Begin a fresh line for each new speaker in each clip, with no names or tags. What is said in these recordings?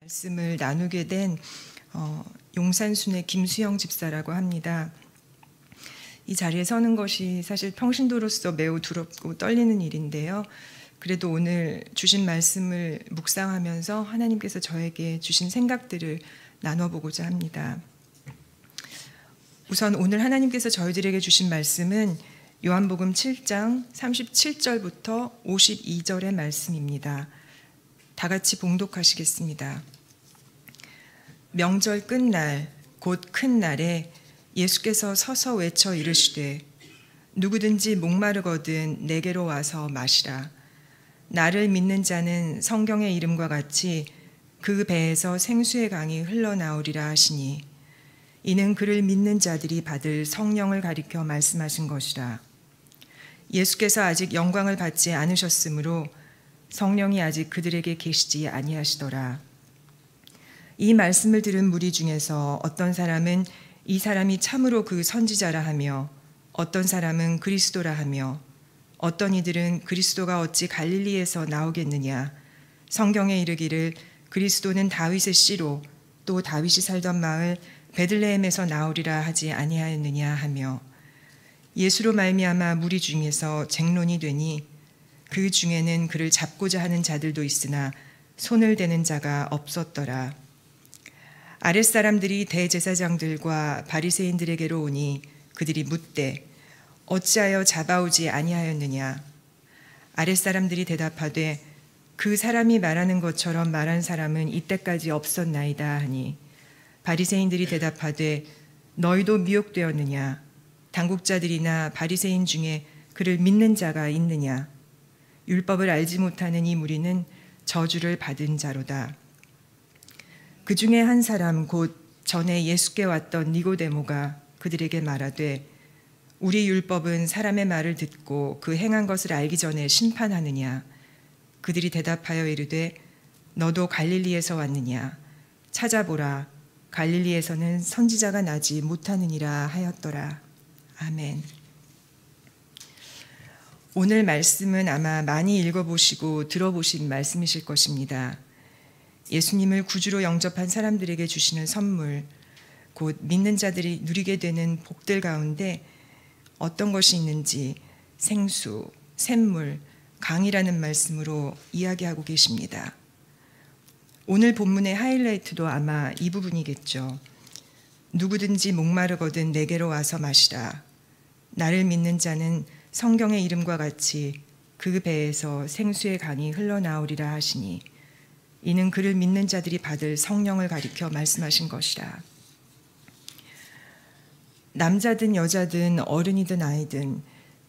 말씀을 나누게 된 용산순의 김수영 집사라고 합니다. 이 자리에 서는 것이 사실 평신도로서 매우 두렵고 떨리는 일인데요. 그래도 오늘 주신 말씀을 묵상하면서 하나님께서 저에게 주신 생각들을 나눠보고자 합니다. 우선 오늘 하나님께서 저희들에게 주신 말씀은 요한복음 7장 37절부터 52절의 말씀입니다. 다 같이 봉독하시겠습니다. 명절 끝날 곧 큰 날에 예수께서 서서 외쳐 이르시되 누구든지 목마르거든 내게로 와서 마시라. 나를 믿는 자는 성경의 이름과 같이 그 배에서 생수의 강이 흘러나오리라 하시니 이는 그를 믿는 자들이 받을 성령을 가리켜 말씀하신 것이라. 예수께서 아직 영광을 받지 않으셨으므로 성령이 아직 그들에게 계시지 아니하시더라. 이 말씀을 들은 무리 중에서 어떤 사람은 이 사람이 참으로 그 선지자라 하며 어떤 사람은 그리스도라 하며 어떤 이들은 그리스도가 어찌 갈릴리에서 나오겠느냐 성경에 이르기를 그리스도는 다윗의 씨로 또 다윗이 살던 마을 베들레헴에서 나오리라 하지 아니하였느냐 하며 예수로 말미암아 무리 중에서 쟁론이 되니 그 중에는 그를 잡고자 하는 자들도 있으나 손을 대는 자가 없었더라. 아랫사람들이 대제사장들과 바리새인들에게로 오니 그들이 묻되 어찌하여 잡아오지 아니하였느냐. 아랫사람들이 대답하되 그 사람이 말하는 것처럼 말한 사람은 이때까지 없었나이다 하니 바리새인들이 대답하되 너희도 미혹되었느냐. 당국자들이나 바리새인 중에 그를 믿는 자가 있느냐. 율법을 알지 못하는 이 무리는 저주를 받은 자로다. 그 중에 한 사람 곧 전에 예수께 왔던 니고데모가 그들에게 말하되 우리 율법은 사람의 말을 듣고 그 행한 것을 알기 전에 심판하느냐. 그들이 대답하여 이르되 너도 갈릴리에서 왔느냐. 찾아보라. 갈릴리에서는 선지자가 나지 못하느니라 하였더라. 아멘. 오늘 말씀은 아마 많이 읽어보시고 들어보신 말씀이실 것입니다. 예수님을 구주로 영접한 사람들에게 주시는 선물, 곧 믿는 자들이 누리게 되는 복들 가운데 어떤 것이 있는지 생수, 샘물, 강이라는 말씀으로 이야기하고 계십니다. 오늘 본문의 하이라이트도 아마 이 부분이겠죠. 누구든지 목마르거든 내게로 와서 마시라. 나를 믿는 자는 성경의 이름과 같이 그 배에서 생수의 강이 흘러나오리라 하시니 이는 그를 믿는 자들이 받을 성령을 가리켜 말씀하신 것이라. 남자든 여자든 어른이든 아이든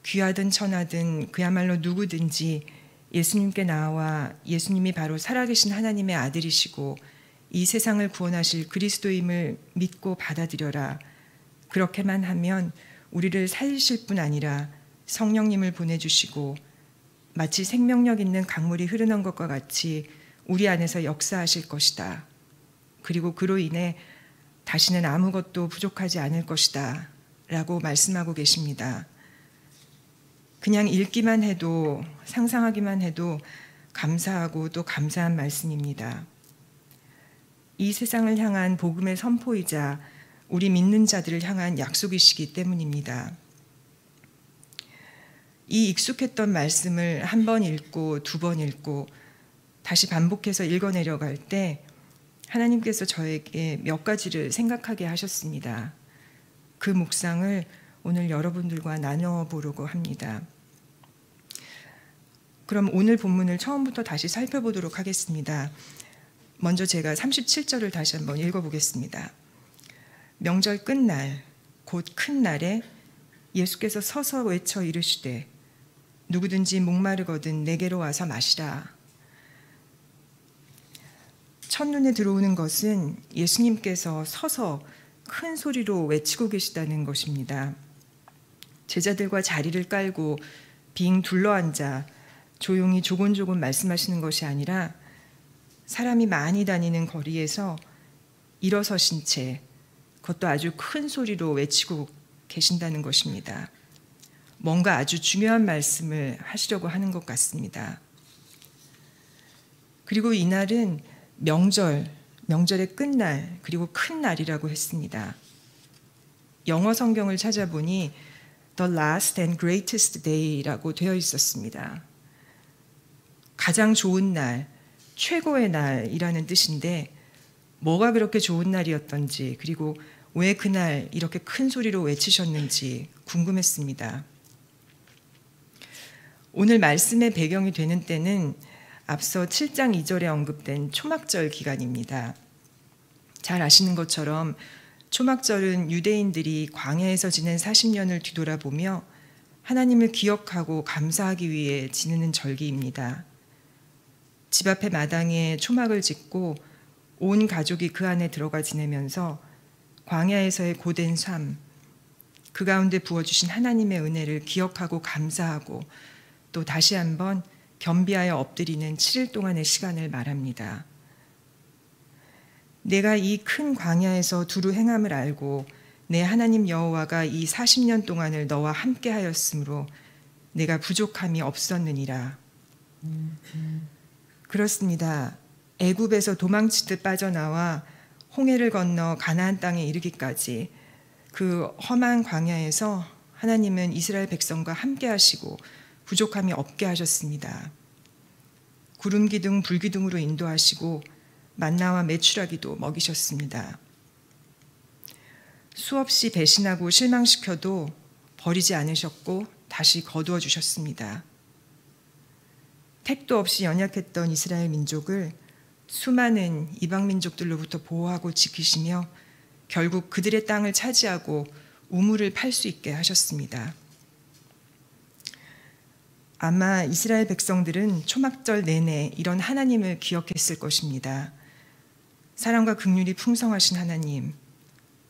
귀하든 천하든 그야말로 누구든지 예수님께 나와 예수님이 바로 살아계신 하나님의 아들이시고 이 세상을 구원하실 그리스도임을 믿고 받아들여라. 그렇게만 하면 우리를 살리실 뿐 아니라 성령님을 보내주시고 마치 생명력 있는 강물이 흐르는 것과 같이 우리 안에서 역사하실 것이다. 그리고 그로 인해 다시는 아무것도 부족하지 않을 것이다. 라고 말씀하고 계십니다. 그냥 읽기만 해도 상상하기만 해도 감사하고 또 감사한 말씀입니다. 이 세상을 향한 복음의 선포이자 우리 믿는 자들을 향한 약속이시기 때문입니다. 이 익숙했던 말씀을 한 번 읽고 두 번 읽고 다시 반복해서 읽어내려갈 때 하나님께서 저에게 몇 가지를 생각하게 하셨습니다. 그 묵상을 오늘 여러분들과 나눠보려고 합니다. 그럼 오늘 본문을 처음부터 다시 살펴보도록 하겠습니다. 먼저 제가 37절을 다시 한번 읽어보겠습니다. 명절 끝날 곧 큰 날에 예수께서 서서 외쳐 이르시되 누구든지 목마르거든 내게로 와서 마시라. 첫눈에 들어오는 것은 예수님께서 서서 큰 소리로 외치고 계시다는 것입니다. 제자들과 자리를 깔고 빙 둘러앉아 조용히 조곤조곤 말씀하시는 것이 아니라 사람이 많이 다니는 거리에서 일어서신 채 그것도 아주 큰 소리로 외치고 계신다는 것입니다. 뭔가 아주 중요한 말씀을 하시려고 하는 것 같습니다. 그리고 이날은 명절, 명절의 끝날 그리고 큰 날이라고 했습니다. 영어 성경을 찾아보니 The last and greatest day라고 되어 있었습니다. 가장 좋은 날, 최고의 날이라는 뜻인데 뭐가 그렇게 좋은 날이었던지 그리고 왜 그날 이렇게 큰 소리로 외치셨는지 궁금했습니다. 오늘 말씀의 배경이 되는 때는 앞서 7장 2절에 언급된 초막절 기간입니다. 잘 아시는 것처럼 초막절은 유대인들이 광야에서 지낸 40년을 뒤돌아보며 하나님을 기억하고 감사하기 위해 지내는 절기입니다. 집 앞의 마당에 초막을 짓고 온 가족이 그 안에 들어가 지내면서 광야에서의 고된 삶, 그 가운데 부어주신 하나님의 은혜를 기억하고 감사하고 또 다시 한번 겸비하여 엎드리는 7일 동안의 시간을 말합니다. 내가 이 큰 광야에서 두루 행함을 알고 내 하나님 여호와가 이 40년 동안을 너와 함께 하였으므로 내가 부족함이 없었느니라. 그렇습니다. 애굽에서 도망치듯 빠져나와 홍해를 건너 가나안 땅에 이르기까지 그 험한 광야에서 하나님은 이스라엘 백성과 함께 하시고 부족함이 없게 하셨습니다. 구름 기둥 불 기둥으로 인도하시고 만나와 메추라기도 먹이셨습니다. 수없이 배신하고 실망시켜도 버리지 않으셨고 다시 거두어 주셨습니다. 택도 없이 연약했던 이스라엘 민족을 수많은 이방 민족들로부터 보호하고 지키시며 결국 그들의 땅을 차지하고 우물을 팔 수 있게 하셨습니다. 아마 이스라엘 백성들은 초막절 내내 이런 하나님을 기억했을 것입니다. 사랑과 긍휼이 풍성하신 하나님,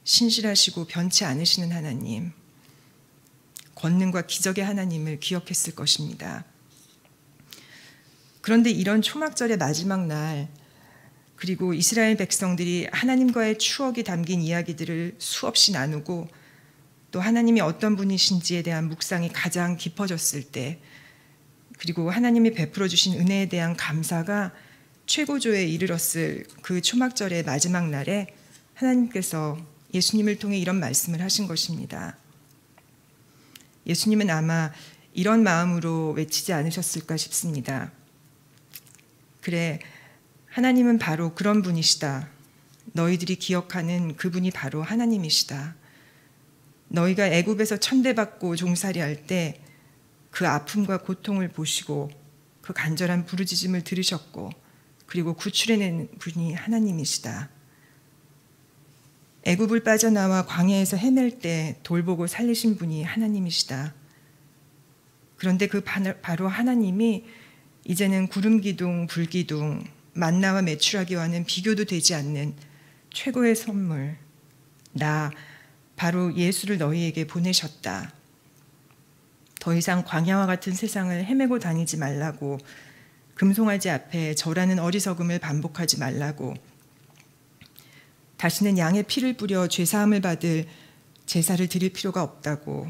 신실하시고 변치 않으시는 하나님, 권능과 기적의 하나님을 기억했을 것입니다. 그런데 이런 초막절의 마지막 날, 그리고 이스라엘 백성들이 하나님과의 추억이 담긴 이야기들을 수없이 나누고 또 하나님이 어떤 분이신지에 대한 묵상이 가장 깊어졌을 때, 그리고 하나님이 베풀어 주신 은혜에 대한 감사가 최고조에 이르렀을 그 초막절의 마지막 날에 하나님께서 예수님을 통해 이런 말씀을 하신 것입니다. 예수님은 아마 이런 마음으로 외치지 않으셨을까 싶습니다. 그래, 하나님은 바로 그런 분이시다. 너희들이 기억하는 그분이 바로 하나님이시다. 너희가 애굽에서 천대받고 종살이할 때 그 아픔과 고통을 보시고 그 간절한 부르짖음을 들으셨고 그리고 구출해낸 분이 하나님이시다. 애굽을 빠져나와 광야에서 헤맬 때 돌보고 살리신 분이 하나님이시다. 그런데 그 바로 하나님이 이제는 구름 기둥, 불 기둥, 만나와 메추라기와는 비교도 되지 않는 최고의 선물, 나 바로 예수를 너희에게 보내셨다. 더 이상 광야와 같은 세상을 헤매고 다니지 말라고, 금송아지 앞에 절하는 어리석음을 반복하지 말라고, 다시는 양의 피를 뿌려 죄사함을 받을 제사를 드릴 필요가 없다고,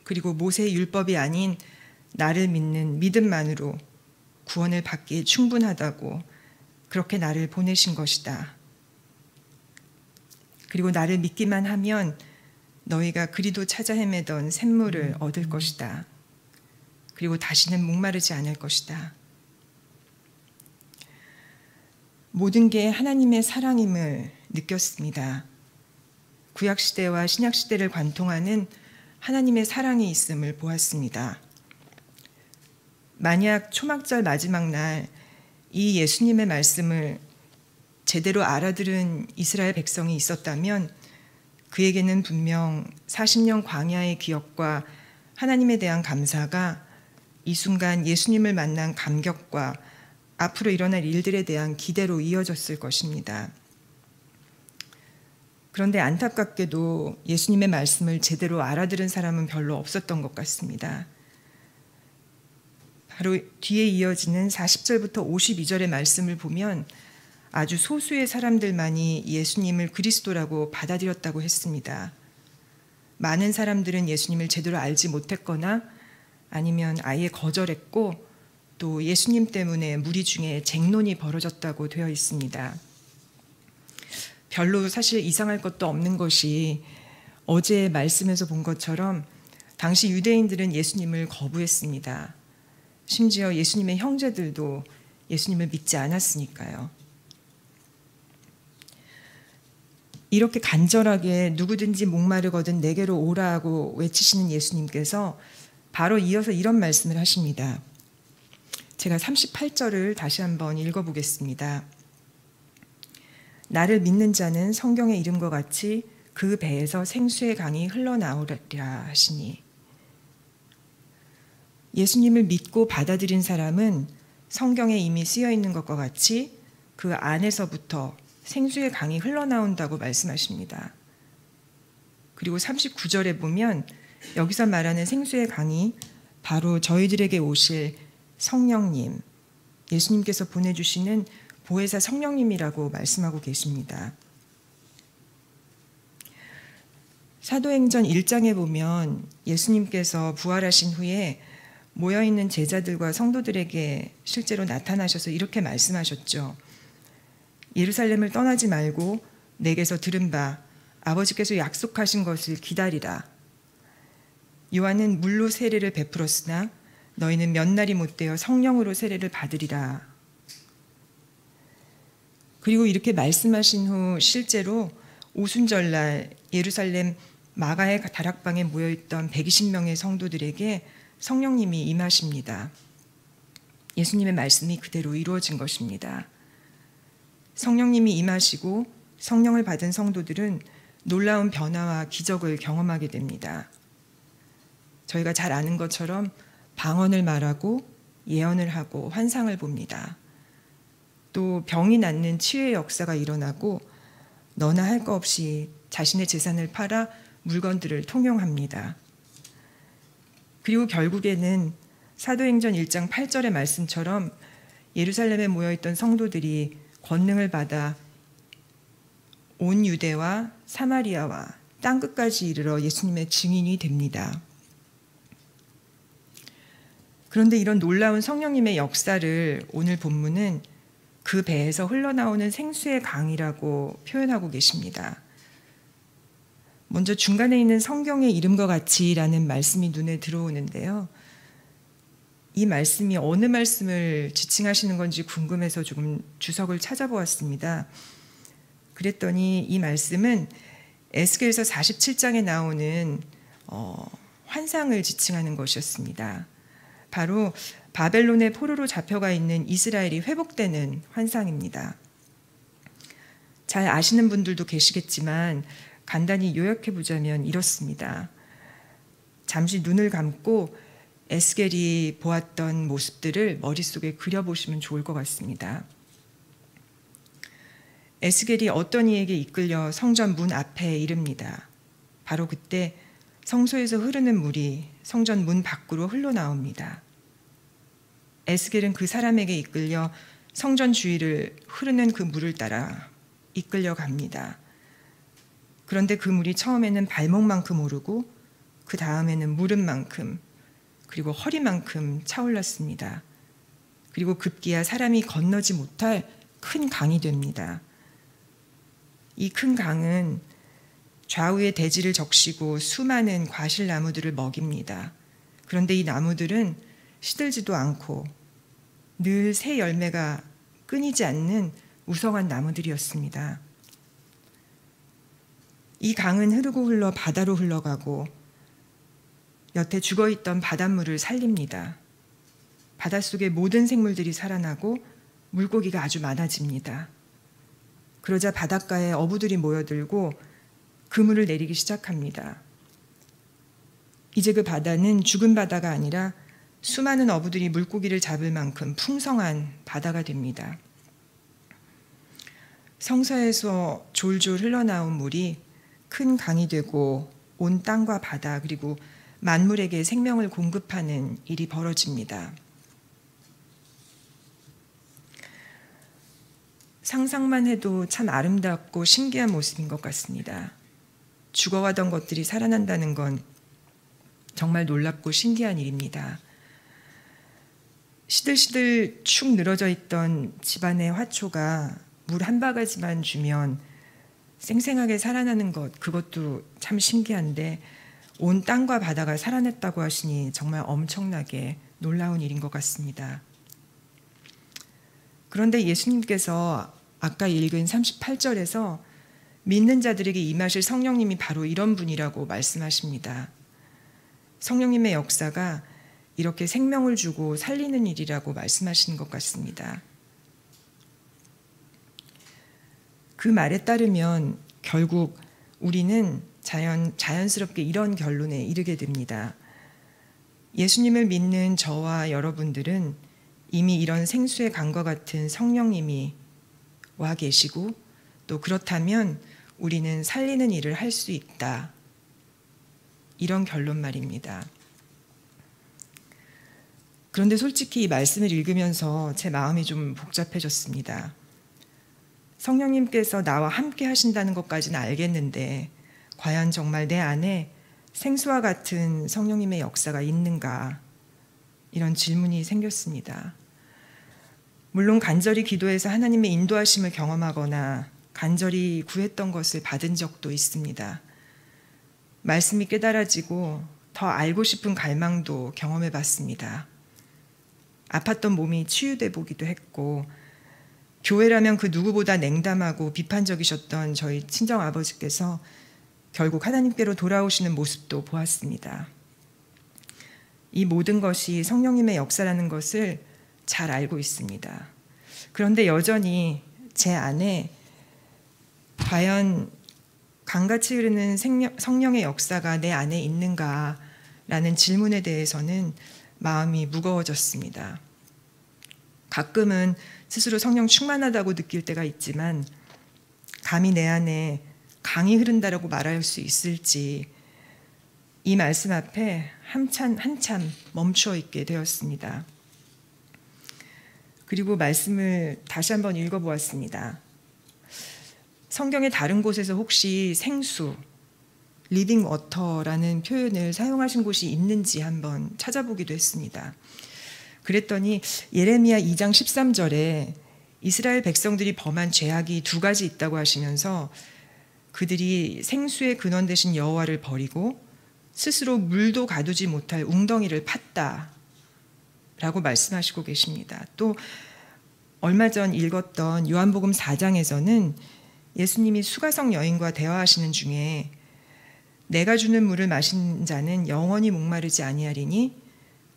그리고 모세의 율법이 아닌 나를 믿는 믿음만으로 구원을 받기에 충분하다고 그렇게 나를 보내신 것이다. 그리고 나를 믿기만 하면 너희가 그리도 찾아 헤매던 샘물을 얻을 것이다. 그리고 다시는 목마르지 않을 것이다. 모든 게 하나님의 사랑임을 느꼈습니다. 구약시대와 신약시대를 관통하는 하나님의 사랑이 있음을 보았습니다. 만약 초막절 마지막 날 이 예수님의 말씀을 제대로 알아들은 이스라엘 백성이 있었다면 그에게는 분명 40년 광야의 기억과 하나님에 대한 감사가 이 순간 예수님을 만난 감격과 앞으로 일어날 일들에 대한 기대로 이어졌을 것입니다. 그런데 안타깝게도 예수님의 말씀을 제대로 알아들은 사람은 별로 없었던 것 같습니다. 바로 뒤에 이어지는 40절부터 52절의 말씀을 보면 아주 소수의 사람들만이 예수님을 그리스도라고 받아들였다고 했습니다. 많은 사람들은 예수님을 제대로 알지 못했거나 아니면 아예 거절했고 또 예수님 때문에 무리 중에 쟁론이 벌어졌다고 되어 있습니다. 별로 사실 이상할 것도 없는 것이 어제 말씀에서 본 것처럼 당시 유대인들은 예수님을 거부했습니다. 심지어 예수님의 형제들도 예수님을 믿지 않았으니까요. 이렇게 간절하게 누구든지 목마르거든 내게로 오라고 외치시는 예수님께서 바로 이어서 이런 말씀을 하십니다. 제가 38절을 다시 한번 읽어보겠습니다. 나를 믿는 자는 성경의 이름과 같이 그 배에서 생수의 강이 흘러나오리라 하시니, 예수님을 믿고 받아들인 사람은 성경에 이미 쓰여 있는 것과 같이 그 안에서부터 생수의 강이 흘러나온다고 말씀하십니다. 그리고 39절에 보면 여기서 말하는 생수의 강이 바로 저희들에게 오실 성령님, 예수님께서 보내주시는 보혜사 성령님이라고 말씀하고 계십니다. 사도행전 1장에 보면 예수님께서 부활하신 후에 모여있는 제자들과 성도들에게 실제로 나타나셔서 이렇게 말씀하셨죠. 예루살렘을 떠나지 말고 내게서 들은 바 아버지께서 약속하신 것을 기다리라. 요한은 물로 세례를 베풀었으나 너희는 몇 날이 못되어 성령으로 세례를 받으리라. 그리고 이렇게 말씀하신 후 실제로 오순절날 예루살렘 마가의 다락방에 모여있던 120명의 성도들에게 성령님이 임하십니다. 예수님의 말씀이 그대로 이루어진 것입니다. 성령님이 임하시고 성령을 받은 성도들은 놀라운 변화와 기적을 경험하게 됩니다. 저희가 잘 아는 것처럼 방언을 말하고 예언을 하고 환상을 봅니다. 또 병이 낫는 치유의 역사가 일어나고 너나 할 거 없이 자신의 재산을 팔아 물건들을 통용합니다. 그리고 결국에는 사도행전 1장 8절의 말씀처럼 예루살렘에 모여있던 성도들이 권능을 받아 온 유대와 사마리아와 땅끝까지 이르러 예수님의 증인이 됩니다. 그런데 이런 놀라운 성령님의 역사를 오늘 본문은 그 배에서 흘러나오는 생수의 강이라고 표현하고 계십니다. 먼저 중간에 있는 성경의 이름과 같이라는 말씀이 눈에 들어오는데요. 이 말씀이 어느 말씀을 지칭하시는 건지 궁금해서 조금 주석을 찾아보았습니다. 그랬더니 이 말씀은 에스겔서 47장에 나오는 환상을 지칭하는 것이었습니다. 바로 바벨론의 포로로 잡혀가 있는 이스라엘이 회복되는 환상입니다. 잘 아시는 분들도 계시겠지만 간단히 요약해 보자면 이렇습니다. 잠시 눈을 감고 에스겔이 보았던 모습들을 머릿속에 그려보시면 좋을 것 같습니다. 에스겔이 어떤 이에게 이끌려 성전 문 앞에 이릅니다. 바로 그때 성소에서 흐르는 물이 성전 문 밖으로 흘러나옵니다. 에스겔은 그 사람에게 이끌려 성전 주위를 흐르는 그 물을 따라 이끌려 갑니다. 그런데 그 물이 처음에는 발목만큼 오르고 그 다음에는 무릎만큼 그리고 허리만큼 차올랐습니다. 그리고 급기야 사람이 건너지 못할 큰 강이 됩니다. 이 큰 강은 좌우의 대지를 적시고 수많은 과실나무들을 먹입니다. 그런데 이 나무들은 시들지도 않고 늘 새 열매가 끊이지 않는 우성한 나무들이었습니다. 이 강은 흐르고 흘러 바다로 흘러가고 여태 죽어있던 바닷물을 살립니다. 바닷속의 모든 생물들이 살아나고 물고기가 아주 많아집니다. 그러자 바닷가에 어부들이 모여들고 그물을 내리기 시작합니다. 이제 그 바다는 죽은 바다가 아니라 수많은 어부들이 물고기를 잡을 만큼 풍성한 바다가 됩니다. 성서에서 졸졸 흘러나온 물이 큰 강이 되고 온 땅과 바다 그리고 만물에게 생명을 공급하는 일이 벌어집니다. 상상만 해도 참 아름답고 신기한 모습인 것 같습니다. 죽어가던 것들이 살아난다는 건 정말 놀랍고 신기한 일입니다. 시들시들 축 늘어져 있던 집안의 화초가 물 한 바가지만 주면 생생하게 살아나는 것, 그것도 참 신기한데 온 땅과 바다가 살아났다고 하시니 정말 엄청나게 놀라운 일인 것 같습니다. 그런데 예수님께서 아까 읽은 38절에서 믿는 자들에게 임하실 성령님이 바로 이런 분이라고 말씀하십니다. 성령님의 역사가 이렇게 생명을 주고 살리는 일이라고 말씀하시는 것 같습니다. 그 말에 따르면 결국 우리는 자연스럽게 이런 결론에 이르게 됩니다. 예수님을 믿는 저와 여러분들은 이미 이런 생수의 강과 같은 성령님이 와 계시고 또 그렇다면 우리는 살리는 일을 할 수 있다. 이런 결론 말입니다. 그런데 솔직히 이 말씀을 읽으면서 제 마음이 좀 복잡해졌습니다. 성령님께서 나와 함께 하신다는 것까지는 알겠는데 과연 정말 내 안에 생수와 같은 성령님의 역사가 있는가? 이런 질문이 생겼습니다. 물론 간절히 기도해서 하나님의 인도하심을 경험하거나 간절히 구했던 것을 받은 적도 있습니다. 말씀이 깨달아지고 더 알고 싶은 갈망도 경험해 봤습니다. 아팠던 몸이 치유돼 보기도 했고 교회라면 그 누구보다 냉담하고 비판적이셨던 저희 친정아버지께서 결국 하나님께로 돌아오시는 모습도 보았습니다. 이 모든 것이 성령님의 역사라는 것을 잘 알고 있습니다. 그런데 여전히 제 안에 과연 강같이 흐르는 성령의 역사가 내 안에 있는가라는 질문에 대해서는 마음이 무거워졌습니다. 가끔은 스스로 성령 충만하다고 느낄 때가 있지만 감히 내 안에 강이 흐른다라고 말할 수 있을지 이 말씀 앞에 한참 멈추어 있게 되었습니다. 그리고 말씀을 다시 한번 읽어보았습니다. 성경의 다른 곳에서 혹시 생수, 리빙 워터라는 표현을 사용하신 곳이 있는지 한번 찾아보기도 했습니다. 그랬더니 예레미야 2장 13절에 이스라엘 백성들이 범한 죄악이 두 가지 있다고 하시면서 그들이 생수의 근원 되신 여호와를 버리고 스스로 물도 가두지 못할 웅덩이를 팠다라고 말씀하시고 계십니다. 또 얼마 전 읽었던 요한복음 4장에서는 예수님이 수가성 여인과 대화하시는 중에 내가 주는 물을 마신 자는 영원히 목마르지 아니하리니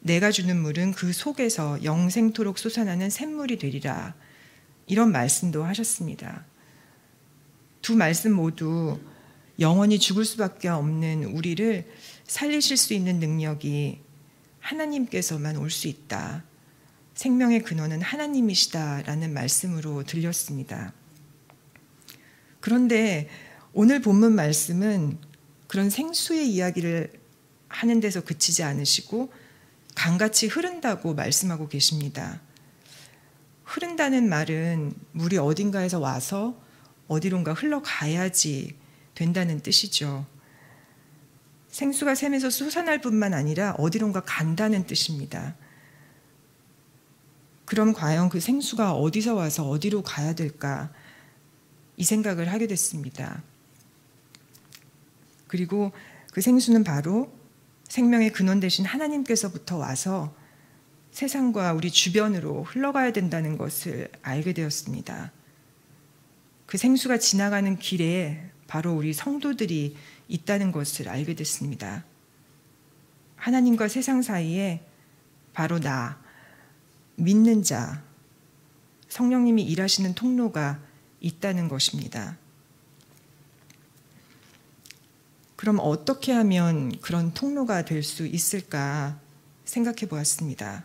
내가 주는 물은 그 속에서 영생토록 솟아나는 샘물이 되리라. 이런 말씀도 하셨습니다. 두 말씀 모두 영원히 죽을 수밖에 없는 우리를 살리실 수 있는 능력이 하나님께서만 올 수 있다. 생명의 근원은 하나님이시다라는 말씀으로 들렸습니다. 그런데 오늘 본문 말씀은 그런 생수의 이야기를 하는 데서 그치지 않으시고 강같이 흐른다고 말씀하고 계십니다. 흐른다는 말은 물이 어딘가에서 와서 어디론가 흘러가야지 된다는 뜻이죠. 생수가 샘에서 솟아날 뿐만 아니라 어디론가 간다는 뜻입니다. 그럼 과연 그 생수가 어디서 와서 어디로 가야 될까? 이 생각을 하게 됐습니다. 그리고 그 생수는 바로 생명의 근원 되신 하나님께서부터 와서 세상과 우리 주변으로 흘러가야 된다는 것을 알게 되었습니다. 그 생수가 지나가는 길에 바로 우리 성도들이 있다는 것을 알게 됐습니다. 하나님과 세상 사이에 바로 나, 믿는 자, 성령님이 일하시는 통로가 있다는 것입니다. 그럼 어떻게 하면 그런 통로가 될 수 있을까 생각해 보았습니다.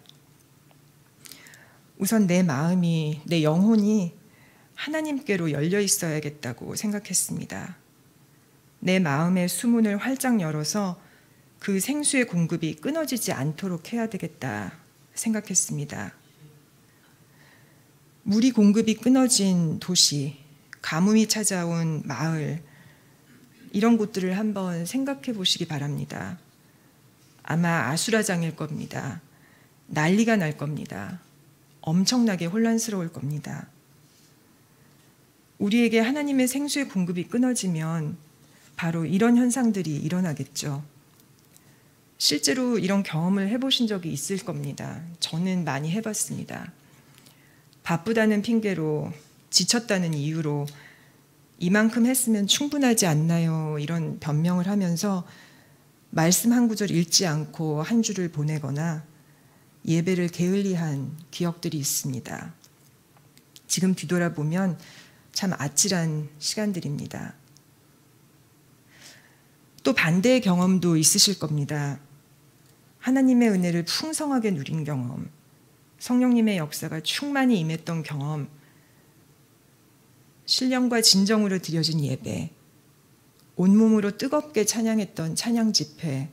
우선 내 마음이, 내 영혼이 하나님께로 열려 있어야겠다고 생각했습니다. 내 마음의 수문을 활짝 열어서 그 생수의 공급이 끊어지지 않도록 해야 되겠다 생각했습니다. 물이 공급이 끊어진 도시, 가뭄이 찾아온 마을, 이런 곳들을 한번 생각해 보시기 바랍니다. 아마 아수라장일 겁니다. 난리가 날 겁니다. 엄청나게 혼란스러울 겁니다. 우리에게 하나님의 생수의 공급이 끊어지면 바로 이런 현상들이 일어나겠죠. 실제로 이런 경험을 해보신 적이 있을 겁니다. 저는 많이 해봤습니다. 바쁘다는 핑계로, 지쳤다는 이유로 이만큼 했으면 충분하지 않나요? 이런 변명을 하면서 말씀 한 구절 읽지 않고 한 주를 보내거나 예배를 게을리한 기억들이 있습니다. 지금 뒤돌아보면 참 아찔한 시간들입니다. 또 반대의 경험도 있으실 겁니다. 하나님의 은혜를 풍성하게 누린 경험, 성령님의 역사가 충만히 임했던 경험, 신령과 진정으로 드려진 예배, 온몸으로 뜨겁게 찬양했던 찬양 집회,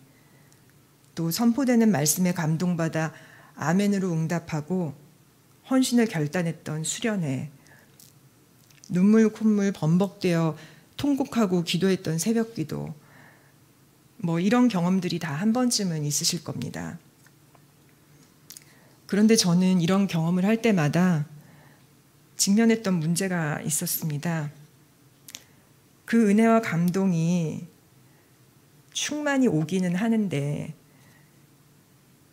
또 선포되는 말씀에 감동받아 아멘으로 응답하고 헌신을 결단했던 수련회, 눈물 콧물 범벅되어 통곡하고 기도했던 새벽기도, 이런 경험들이 다 한 번쯤은 있으실 겁니다. 그런데 저는 이런 경험을 할 때마다 직면했던 문제가 있었습니다. 그 은혜와 감동이 충만히 오기는 하는데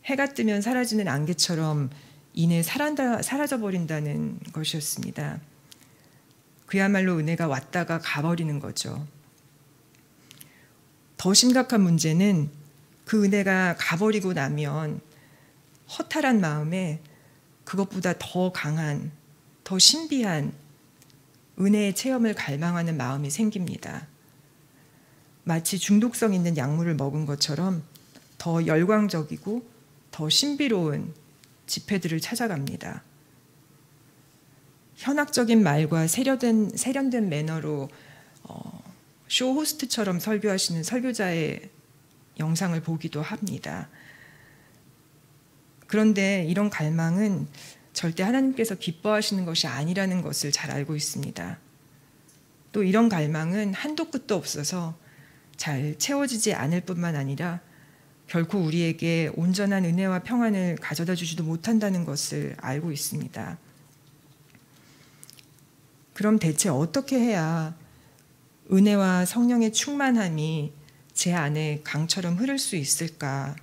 해가 뜨면 사라지는 안개처럼 이내 사라져버린다는 것이었습니다. 그야말로 은혜가 왔다가 가버리는 거죠. 더 심각한 문제는 그 은혜가 가버리고 나면 허탈한 마음에 그것보다 더 강한, 더 신비한 은혜의 체험을 갈망하는 마음이 생깁니다. 마치 중독성 있는 약물을 먹은 것처럼 더 열광적이고 더 신비로운 집회들을 찾아갑니다. 현학적인 말과 세련된 매너로 쇼 호스트처럼 설교하시는 설교자의 영상을 보기도 합니다. 그런데 이런 갈망은 절대 하나님께서 기뻐하시는 것이 아니라는 것을 잘 알고 있습니다. 또 이런 갈망은 한도 끝도 없어서 잘 채워지지 않을 뿐만 아니라 결코 우리에게 온전한 은혜와 평안을 가져다 주지도 못한다는 것을 알고 있습니다. 그럼 대체 어떻게 해야 은혜와 성령의 충만함이 제 안에 강처럼 흐를 수 있을까?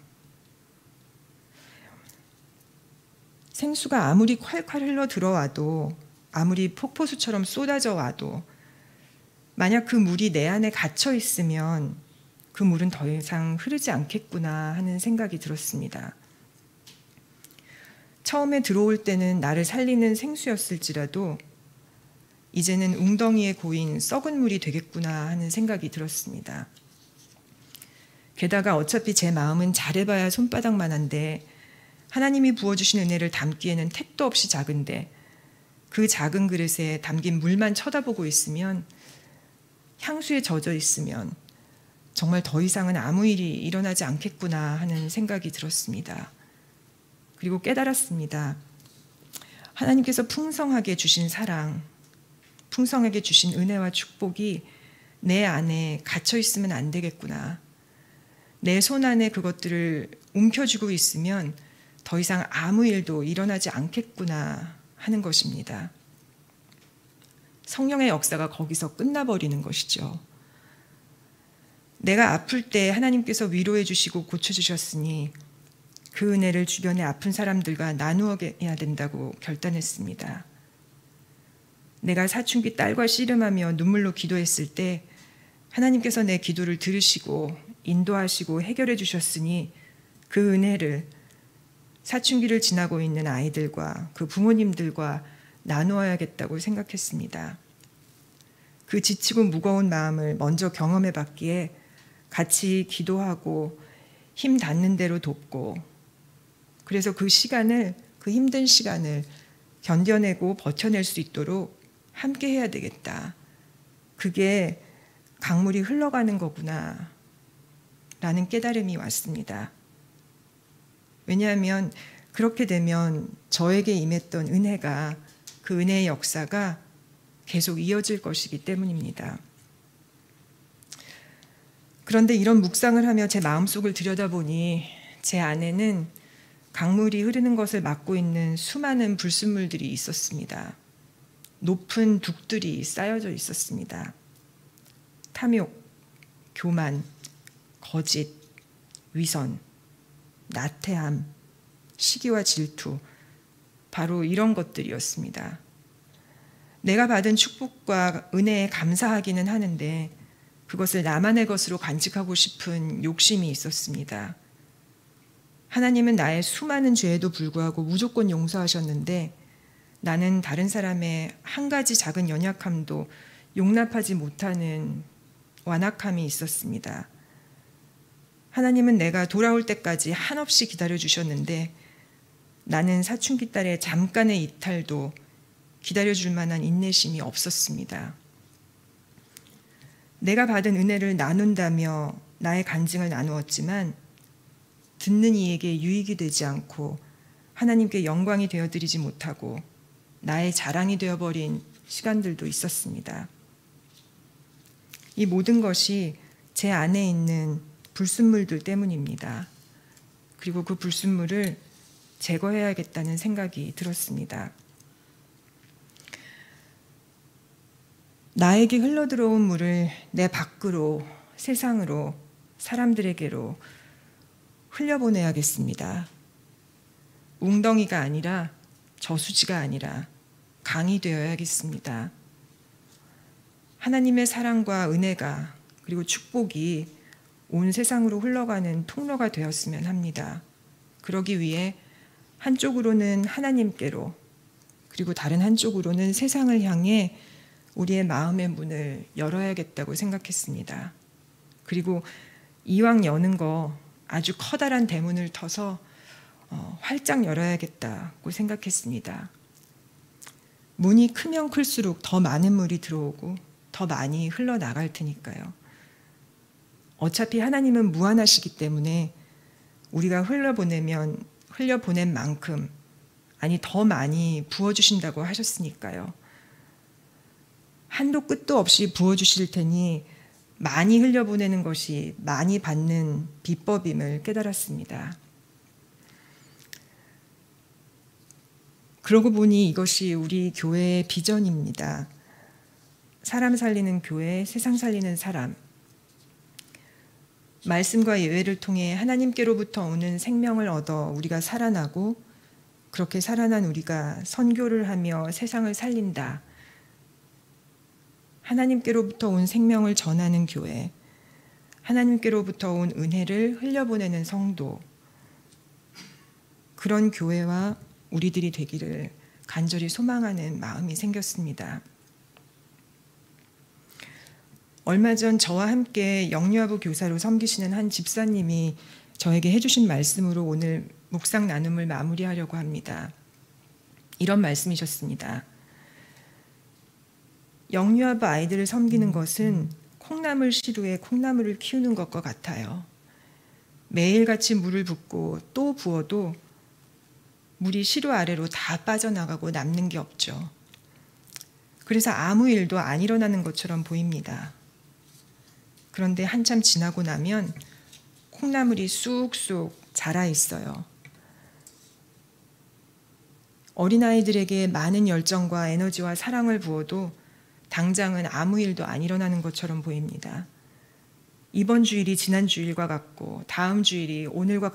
생수가 아무리 콸콸 흘러 들어와도, 아무리 폭포수처럼 쏟아져 와도 만약 그 물이 내 안에 갇혀 있으면 그 물은 더 이상 흐르지 않겠구나 하는 생각이 들었습니다. 처음에 들어올 때는 나를 살리는 생수였을지라도 이제는 웅덩이에 고인 썩은 물이 되겠구나 하는 생각이 들었습니다. 게다가 어차피 제 마음은 잘해봐야 손바닥만한데 하나님이 부어주신 은혜를 담기에는 택도 없이 작은데 그 작은 그릇에 담긴 물만 쳐다보고 있으면, 향수에 젖어 있으면 정말 더 이상은 아무 일이 일어나지 않겠구나 하는 생각이 들었습니다. 그리고 깨달았습니다. 하나님께서 풍성하게 주신 사랑, 풍성하게 주신 은혜와 축복이 내 안에 갇혀 있으면 안 되겠구나. 내 손 안에 그것들을 움켜쥐고 있으면 더 이상 아무 일도 일어나지 않겠구나 하는 것입니다. 성령의 역사가 거기서 끝나버리는 것이죠. 내가 아플 때 하나님께서 위로해 주시고 고쳐주셨으니 그 은혜를 주변의 아픈 사람들과 나누어야 된다고 결단했습니다. 내가 사춘기 딸과 씨름하며 눈물로 기도했을 때 하나님께서 내 기도를 들으시고 인도하시고 해결해 주셨으니 그 은혜를 사춘기를 지나고 있는 아이들과 그 부모님들과 나누어야겠다고 생각했습니다. 그 지치고 무거운 마음을 먼저 경험해 봤기에 같이 기도하고 힘 닿는 대로 돕고, 그래서 그 힘든 시간을 견뎌내고 버텨낼 수 있도록 함께 해야 되겠다. 그게 강물이 흘러가는 거구나 라는 깨달음이 왔습니다. 왜냐하면 그렇게 되면 저에게 임했던 은혜가, 그 은혜의 역사가 계속 이어질 것이기 때문입니다. 그런데 이런 묵상을 하며 제 마음속을 들여다보니 제 안에는 강물이 흐르는 것을 막고 있는 수많은 불순물들이 있었습니다. 높은 둑들이 쌓여져 있었습니다. 탐욕, 교만, 거짓, 위선, 나태함, 시기와 질투, 바로 이런 것들이었습니다. 내가 받은 축복과 은혜에 감사하기는 하는데 그것을 나만의 것으로 간직하고 싶은 욕심이 있었습니다. 하나님은 나의 수많은 죄에도 불구하고 무조건 용서하셨는데 나는 다른 사람의 한 가지 작은 연약함도 용납하지 못하는 완악함이 있었습니다. 하나님은 내가 돌아올 때까지 한없이 기다려주셨는데 나는 사춘기 딸의 잠깐의 이탈도 기다려줄 만한 인내심이 없었습니다. 내가 받은 은혜를 나눈다며 나의 간증을 나누었지만 듣는 이에게 유익이 되지 않고 하나님께 영광이 되어드리지 못하고 나의 자랑이 되어버린 시간들도 있었습니다. 이 모든 것이 제 안에 있는 불순물들 때문입니다. 그리고 그 불순물을 제거해야겠다는 생각이 들었습니다. 나에게 흘러들어온 물을 내 밖으로, 세상으로, 사람들에게로 흘려보내야겠습니다. 웅덩이가 아니라 저수지가 아니라 강이 되어야겠습니다. 하나님의 사랑과 은혜가 그리고 축복이 온 세상으로 흘러가는 통로가 되었으면 합니다. 그러기 위해 한쪽으로는 하나님께로 그리고 다른 한쪽으로는 세상을 향해 우리의 마음의 문을 열어야겠다고 생각했습니다. 그리고 이왕 여는 거 아주 커다란 대문을 터서 활짝 열어야겠다고 생각했습니다. 문이 크면 클수록 더 많은 물이 들어오고 더 많이 흘러나갈 테니까요. 어차피 하나님은 무한하시기 때문에 우리가 흘려보낸 만큼, 아니 더 많이 부어주신다고 하셨으니까요. 한도 끝도 없이 부어주실 테니 많이 흘려보내는 것이 많이 받는 비법임을 깨달았습니다. 그러고 보니 이것이 우리 교회의 비전입니다. 사람 살리는 교회, 세상 살리는 사람. 말씀과 예외를 통해 하나님께로부터 오는 생명을 얻어 우리가 살아나고 그렇게 살아난 우리가 선교를 하며 세상을 살린다. 하나님께로부터 온 생명을 전하는 교회, 하나님께로부터 온 은혜를 흘려보내는 성도, 그런 교회와 우리들이 되기를 간절히 소망하는 마음이 생겼습니다. 얼마 전 저와 함께 영유아부 교사로 섬기시는 한 집사님이 저에게 해주신 말씀으로 오늘 묵상 나눔을 마무리하려고 합니다. 이런 말씀이셨습니다. 영유아부 아이들을 섬기는 것은 콩나물 시루에 콩나물을 키우는 것과 같아요. 매일같이 물을 붓고 또 부어도 물이 시루 아래로 다 빠져나가고 남는 게 없죠. 그래서 아무 일도 안 일어나는 것처럼 보입니다. 그런데 한참 지나고 나면 콩나물이 쑥쑥 자라 있어요. 어린아이들에게 많은 열정과 에너지와 사랑을 부어도 당장은 아무 일도 안 일어나는 것처럼 보입니다. 이번 주일이 지난 주일과 같고 다음 주일이 오늘과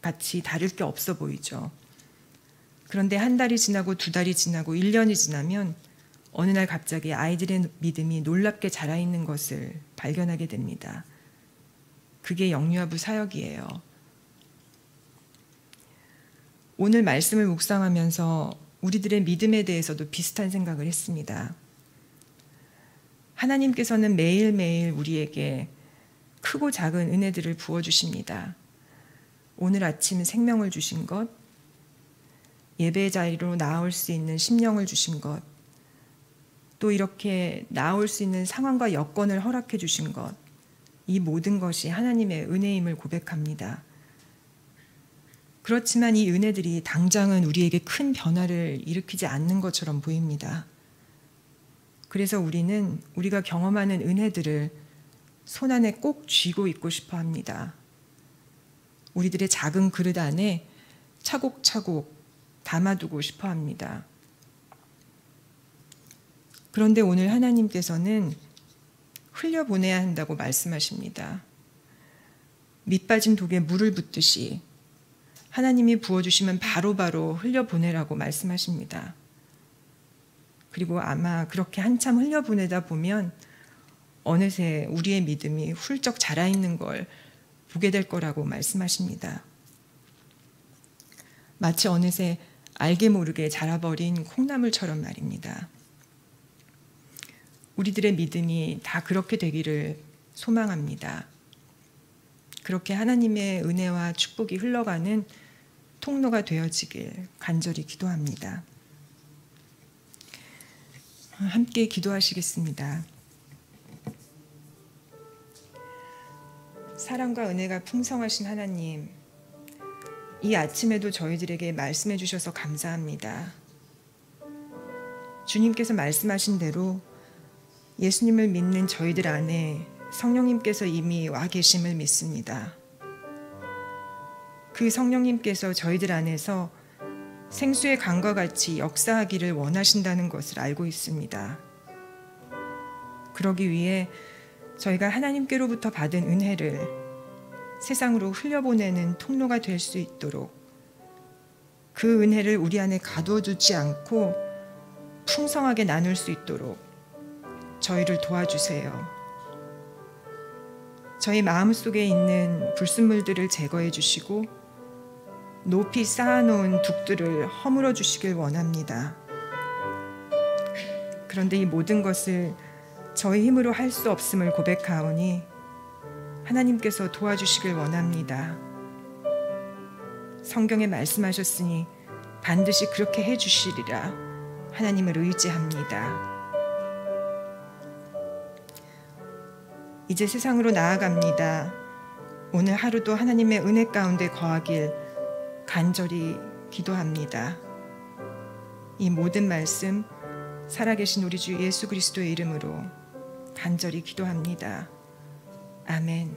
같이 다를 게 없어 보이죠. 그런데 한 달이 지나고 두 달이 지나고 1년이 지나면 어느 날 갑자기 아이들의 믿음이 놀랍게 자라있는 것을 발견하게 됩니다. 그게 영유아부 사역이에요. 오늘 말씀을 묵상하면서 우리들의 믿음에 대해서도 비슷한 생각을 했습니다. 하나님께서는 매일매일 우리에게 크고 작은 은혜들을 부어주십니다. 오늘 아침 생명을 주신 것, 예배 자리로 나올 수 있는 심령을 주신 것, 또 이렇게 나올 수 있는 상황과 여건을 허락해 주신 것, 이 모든 것이 하나님의 은혜임을 고백합니다. 그렇지만 이 은혜들이 당장은 우리에게 큰 변화를 일으키지 않는 것처럼 보입니다. 그래서 우리는 우리가 경험하는 은혜들을 손안에 꼭 쥐고 있고 싶어 합니다. 우리들의 작은 그릇 안에 차곡차곡 담아두고 싶어 합니다. 그런데 오늘 하나님께서는 흘려보내야 한다고 말씀하십니다. 밑빠진 독에 물을 붓듯이 하나님이 부어주시면 바로바로 흘려보내라고 말씀하십니다. 그리고 아마 그렇게 한참 흘려보내다 보면 어느새 우리의 믿음이 훌쩍 자라있는 걸 보게 될 거라고 말씀하십니다. 마치 어느새 알게 모르게 자라버린 콩나물처럼 말입니다. 우리들의 믿음이 다 그렇게 되기를 소망합니다. 그렇게 하나님의 은혜와 축복이 흘러가는 통로가 되어지길 간절히 기도합니다. 함께 기도하시겠습니다. 사랑과 은혜가 풍성하신 하나님, 이 아침에도 저희들에게 말씀해 주셔서 감사합니다. 주님께서 말씀하신 대로 예수님을 믿는 저희들 안에 성령님께서 이미 와 계심을 믿습니다. 그 성령님께서 저희들 안에서 생수의 강과 같이 역사하기를 원하신다는 것을 알고 있습니다. 그러기 위해 저희가 하나님께로부터 받은 은혜를 세상으로 흘려보내는 통로가 될 수 있도록 그 은혜를 우리 안에 가둬두지 않고 풍성하게 나눌 수 있도록 저희를 도와주세요. 저희 마음속에 있는 불순물들을 제거해 주시고 높이 쌓아놓은 둑들을 허물어 주시길 원합니다. 그런데 이 모든 것을 저희 힘으로 할 수 없음을 고백하오니 하나님께서 도와주시길 원합니다. 성경에 말씀하셨으니 반드시 그렇게 해주시리라 하나님을 의지합니다. 이제 세상으로 나아갑니다. 오늘 하루도 하나님의 은혜 가운데 거하길 간절히 기도합니다. 이 모든 말씀 살아계신 우리 주 예수 그리스도의 이름으로 간절히 기도합니다. 아멘.